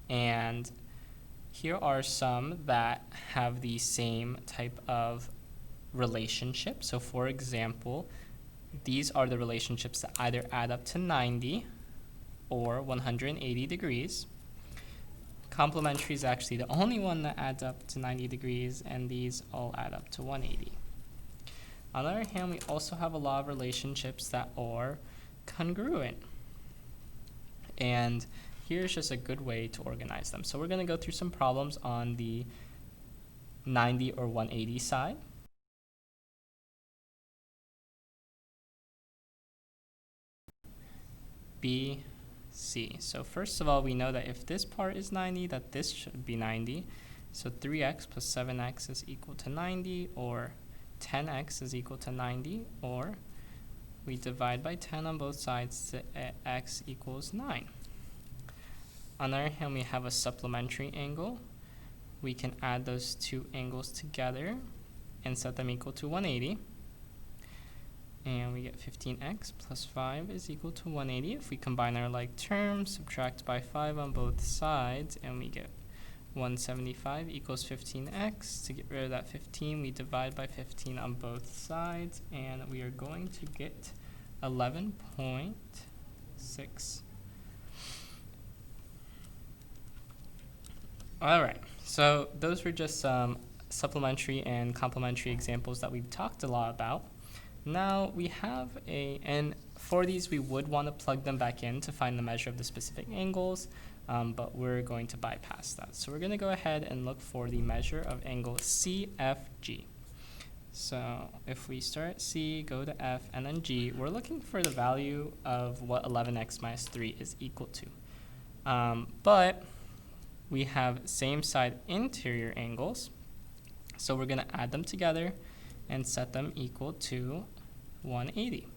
And here are some that have the same type of relationship. So for example, these are the relationships that either add up to 90 or 180 degrees. Complementary is actually the only one that adds up to 90 degrees, and these all add up to 180. On the other hand, we also have a lot of relationships that are congruent. And here's just a good way to organize them. So we're going to go through some problems on the 90 or 180 side. B, C. So first of all, we know that if this part is 90, that this should be 90. So 3x plus 7x is equal to 90, or 10x is equal to 90, or we divide by 10 on both sides to x equals 9. On the other hand, we have a supplementary angle. We can add those two angles together and set them equal to 180. And we get 15x plus 5 is equal to 180. If we combine our like terms, subtract by 5 on both sides, and we get 175 equals 15x. To get rid of that 15, we divide by 15 on both sides, and we are going to get 11.6. All right, so those were just some supplementary and complementary examples that we've talked a lot about. Now we have and for these we would want to plug them back in to find the measure of the specific angles, but we're going to bypass that. So we're going to go ahead and look for the measure of angle CFG. So if we start at C, go to F, and then G, we're looking for the value of what 11x minus 3 is equal to. But we have same side interior angles, so we're going to add them together and set them equal to 180.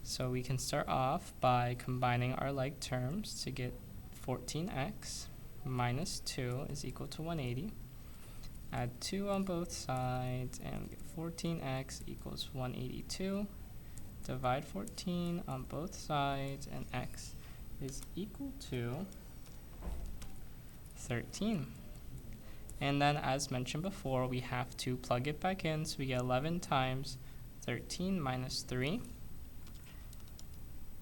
So we can start off by combining our like terms to get 14x minus 2 is equal to 180. Add 2 on both sides, and we get 14x equals 182. Divide 14 on both sides, and x is equal to 13. And then, as mentioned before, we have to plug it back in, so we get 11 times 13 minus 3.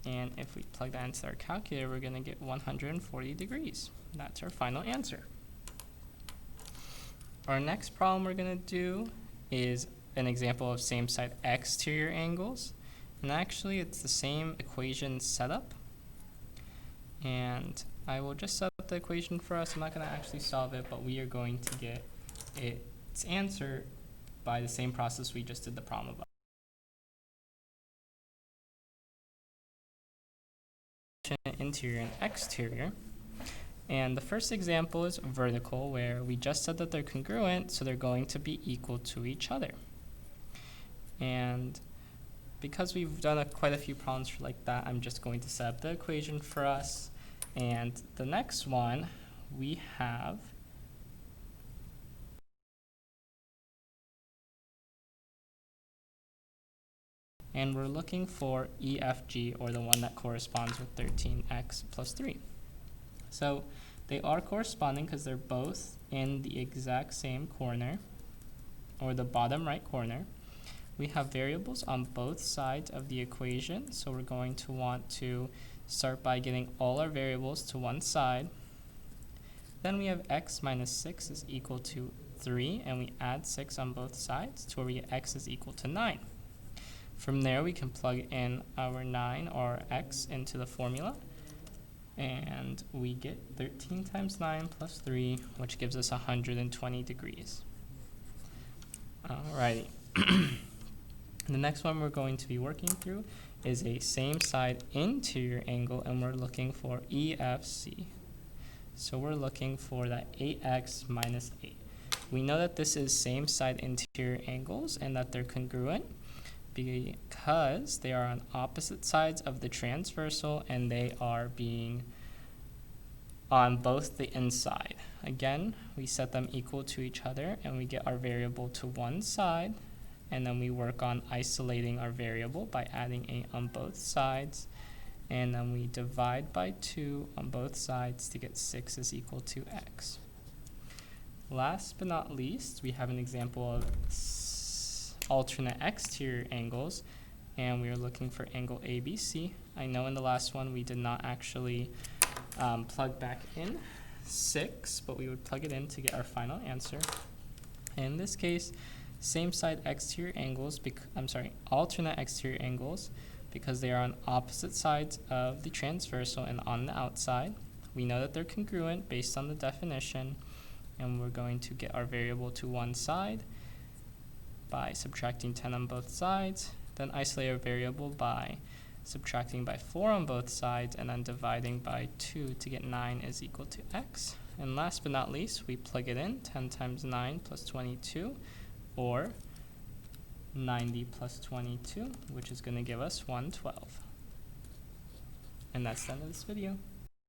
And if we plug that into our calculator, we're going to get 140 degrees. That's our final answer. Our next problem we're going to do is an example of same side exterior angles. And actually, it's the same equation setup. And I will just set up the equation for us. I'm not going to actually solve it, but we are going to get its answer by the same process we just did the problem about. Interior and exterior. And the first example is vertical, where we just said that they're congruent, so they're going to be equal to each other. And because we've done quite a few problems for like that, I'm just going to set up the equation for us. And the next one we have and we're looking for EFG, or the one that corresponds with 13x plus 3. So they are corresponding because they're both in the exact same corner, or the bottom right corner. We have variables on both sides of the equation, so we're going to want to start by getting all our variables to one side. Then we have x minus 6 is equal to 3, and we add 6 on both sides to where we get x is equal to 9. From there, we can plug in our 9 or x into the formula, and we get 13 times 9 plus 3, which gives us 120 degrees. Alrighty. The next one we're going to be working through is a same side interior angle, and we're looking for EFC. So we're looking for that 8x minus 8. We know that this is same side interior angles and that they're congruent because they are on opposite sides of the transversal and they are being on both the inside. Again, we set them equal to each other and we get our variable to one side, and then we work on isolating our variable by adding 8 on both sides, and then we divide by 2 on both sides to get 6 is equal to x. Last but not least, we have an example of alternate exterior angles, and we are looking for angle ABC. I know in the last one we did not actually plug back in 6, but we would plug it in to get our final answer. In this case, same side exterior angles, alternate exterior angles, because they are on opposite sides of the transversal and on the outside. We know that they're congruent based on the definition, and we're going to get our variable to one side by subtracting 10 on both sides, then isolate our variable by subtracting by 4 on both sides, and then dividing by 2 to get 9 is equal to x. And last but not least, we plug it in, 10 times 9 plus 22, or 90 plus 22, which is going to give us 112. And that's the end of this video.